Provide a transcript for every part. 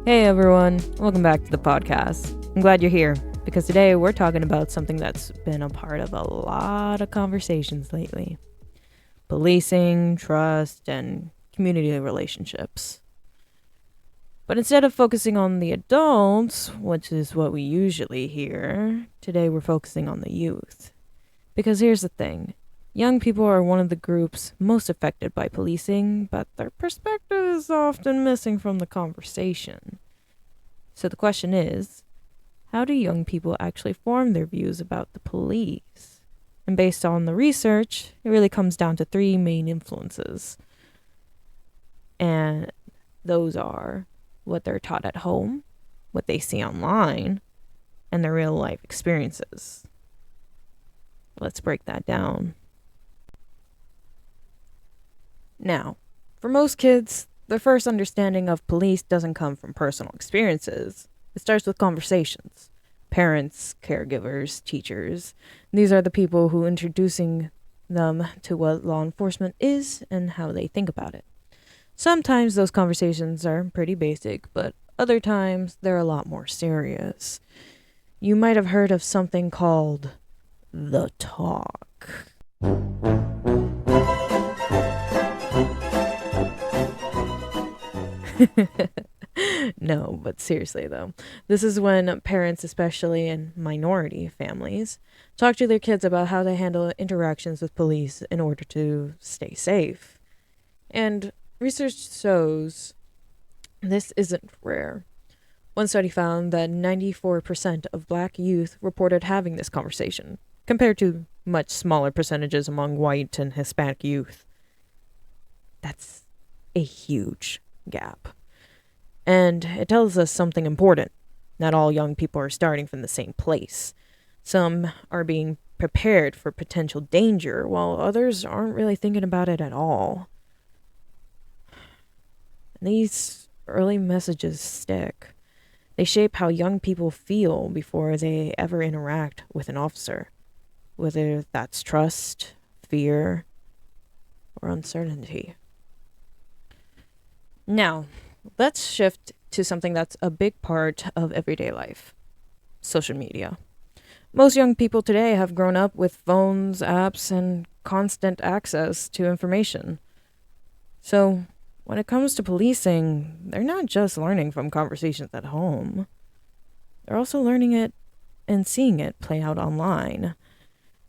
Hey everyone, welcome back to the podcast. I'm glad you're here because today we're talking about something that's been a part of a lot of conversations lately: policing, trust, and community relationships. But instead of focusing on the adults, which is what we usually hear, today we're focusing on the youth. Because here's the thing: young people are one of the groups most affected by policing, but their perspective is often missing from the conversation. So the question is, how do young people actually form their views about the police? And based on the research, it really comes down to three main influences. And those are what they're taught at home, what they see online, and their real life experiences. Let's break that down. Now, for most kids, their first understanding of police doesn't come from personal experiences. It starts with conversations. Parents, caregivers, teachers. These are the people who introducing them to what law enforcement is and how they think about it. Sometimes those conversations are pretty basic, but other times they're a lot more serious. You might have heard of something called the talk. No, but seriously though, this is when parents, especially in minority families, talk to their kids about how they handle interactions with police in order to stay safe. And research shows this isn't rare. One study found that 94% of black youth reported having this conversation, compared to much smaller percentages among white and Hispanic youth. That's a huge gap. And it tells us something important. Not all young people are starting from the same place. Some are being prepared for potential danger, while others aren't really thinking about it at all. And these early messages stick. They shape how young people feel before they ever interact with an officer, whether that's trust, fear, or uncertainty. Now, let's shift to something that's a big part of everyday life: social media. Most young people today have grown up with phones, apps, and constant access to information. So, when it comes to policing, they're not just learning from conversations at home, they're also learning it and seeing it play out online.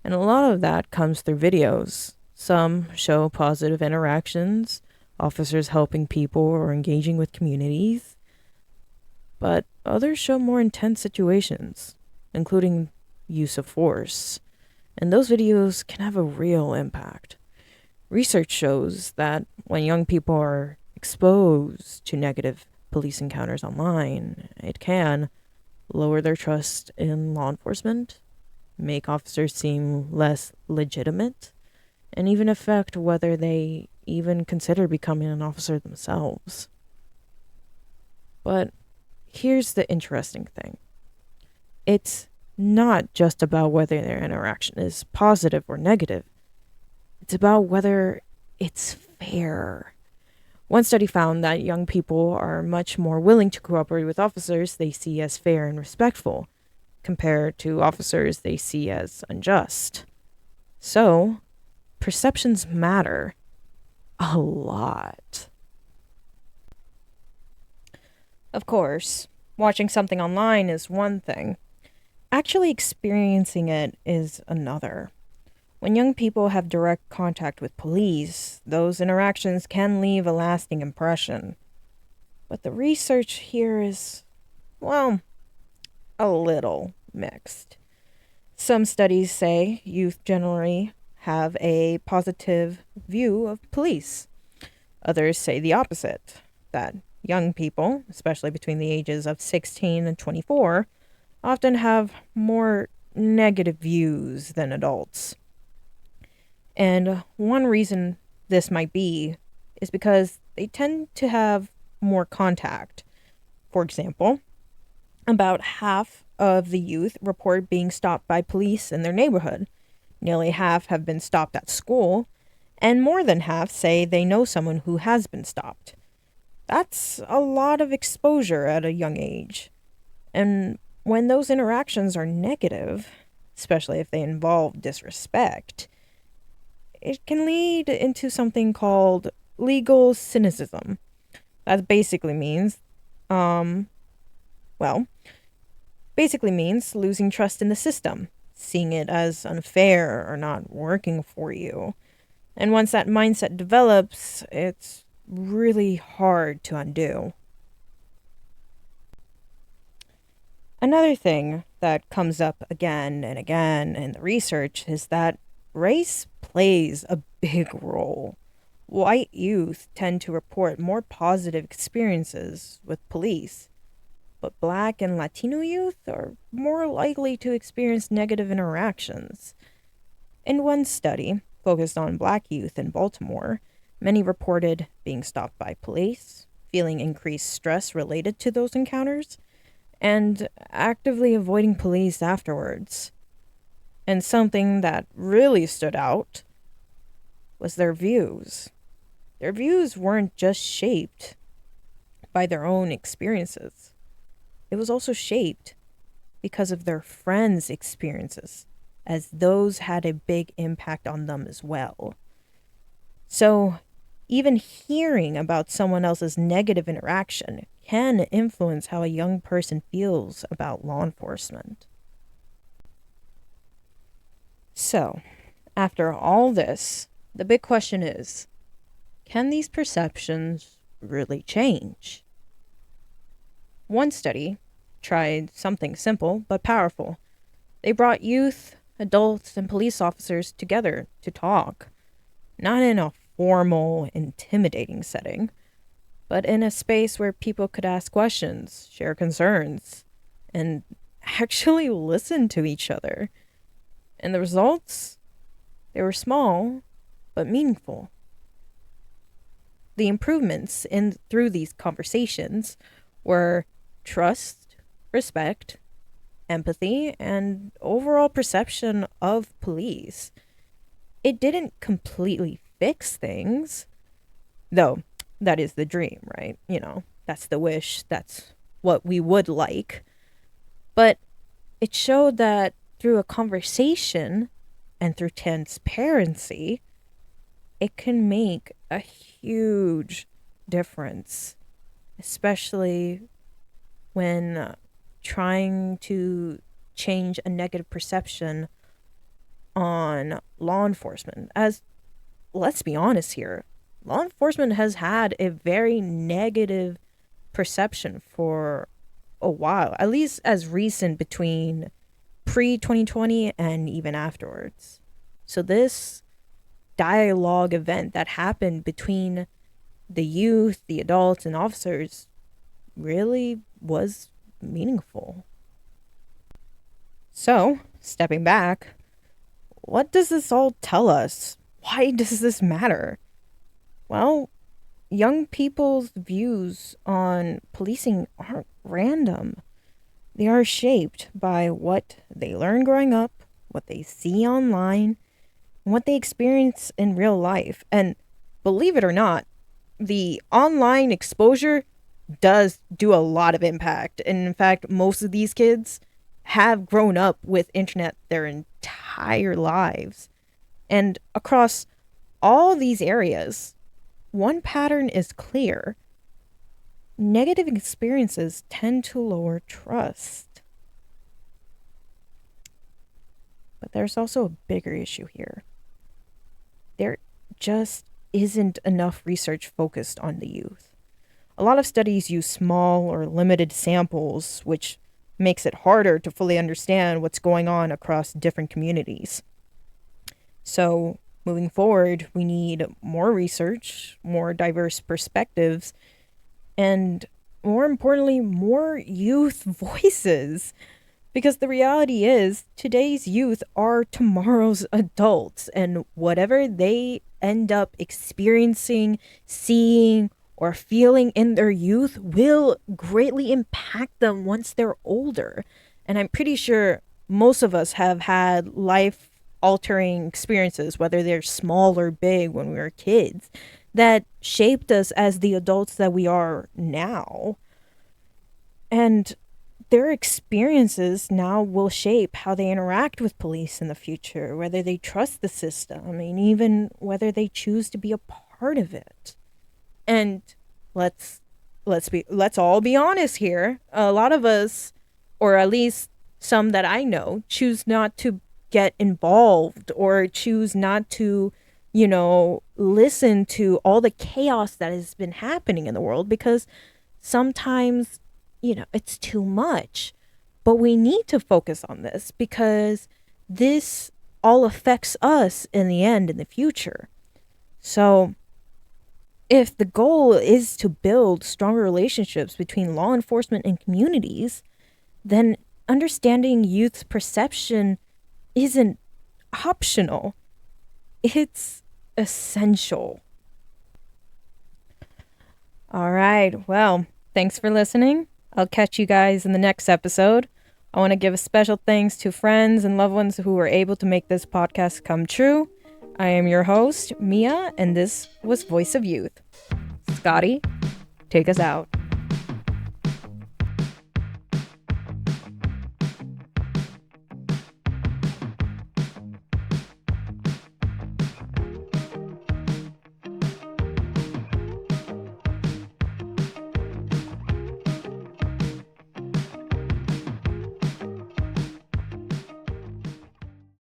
And a lot of that comes through videos. Some show positive interactions, officers helping people or engaging with communities, but others show more intense situations, including use of force, and those videos can have a real impact. Research shows that when young people are exposed to negative police encounters online, it can lower their trust in law enforcement, make officers seem less legitimate, and even affect whether they even consider becoming an officer themselves. But here's the interesting thing: it's not just about whether their interaction is positive or negative, it's about whether it's fair. One study found that young people are much more willing to cooperate with officers they see as fair and respectful, compared to officers they see as unjust. So, perceptions matter a lot. Of course, watching something online is one thing. Actually experiencing it is another. When young people have direct contact with police, those interactions can leave a lasting impression. But the research here is, well, a little mixed. Some studies say youth generally have a positive view of police. Others say the opposite, that young people, especially between the ages of 16 and 24, often have more negative views than adults. And one reason this might be is because they tend to have more contact. For example, about half of the youth report being stopped by police in their neighborhood. Nearly half have been stopped at school, and more than half say they know someone who has been stopped. That's a lot of exposure at a young age. And when those interactions are negative, especially if they involve disrespect, it can lead into something called legal cynicism. That um, well, basically means losing trust in the system, seeing it as unfair or not working for you. And once that mindset develops, it's really hard to undo. Another thing that comes up again and again in the research is that race plays a big role. White youth tend to report more positive experiences with police, but Black and Latino youth are more likely to experience negative interactions. In one study focused on Black youth in Baltimore, many reported being stopped by police, feeling increased stress related to those encounters, and actively avoiding police afterwards. And something that really stood out was their views. Their views weren't just shaped by their own experiences, it was also shaped because of their friends' experiences, as those had a big impact on them as well. So, even hearing about someone else's negative interaction can influence how a young person feels about law enforcement. So, after all this, the big question is, can these perceptions really change? One study tried something simple but powerful. They brought youth, adults, and police officers together to talk, not in a formal, intimidating setting, but in a space where people could ask questions, share concerns, and actually listen to each other. And the results? They were small, but meaningful. The improvements in through these conversations were trust, respect, empathy, and overall perception of police. It didn't completely fix things, though that is the dream, right? That's the wish, that's what we would like. But it showed that through a conversation and through transparency, it can make a huge difference, especially when trying to change a negative perception on law enforcement. As let's be honest here, law enforcement has had a very negative perception for a while, at least as recent between pre 2020 and even afterwards. So, this dialogue event that happened between the youth, the adults, and officers really was meaningful. So, stepping back, what does this all tell us? Why does this matter? Well, young people's views on policing aren't random. They are shaped by what they learn growing up, what they see online, and what they experience in real life. And believe it or not, the online exposure does do a lot of impact. And in fact, most of these kids have grown up with internet their entire lives. And across all these areas, one pattern is clear. Negative experiences tend to lower trust. But there's also a bigger issue here. There just isn't enough research focused on the youth. A lot of studies use small or limited samples, which makes it harder to fully understand what's going on across different communities. So, moving forward, we need more research, more diverse perspectives, and more importantly, more youth voices. Because the reality is, today's youth are tomorrow's adults, and whatever they end up experiencing, seeing, or feeling in their youth will greatly impact them once they're older. And I'm pretty sure most of us have had life altering experiences, whether they're small or big, when we were kids, that shaped us as the adults that we are now. And their experiences now will shape how they interact with police in the future, whether they trust the system, and even whether they choose to be a part of it. And let's all be honest here. A lot of us, or at least some that I know, choose not to get involved or choose not to, listen to all the chaos that has been happening in the world because sometimes, it's too much. But we need to focus on this because this all affects us in the end, in the future. So, if the goal is to build stronger relationships between law enforcement and communities, then understanding youth's perception isn't optional, it's essential. All right, well, thanks for listening. I'll catch you guys in the next episode. I want to give a special thanks to friends and loved ones who were able to make this podcast come true. I am your host, Mia, and this was Voice of Youth. Scotty, take us out.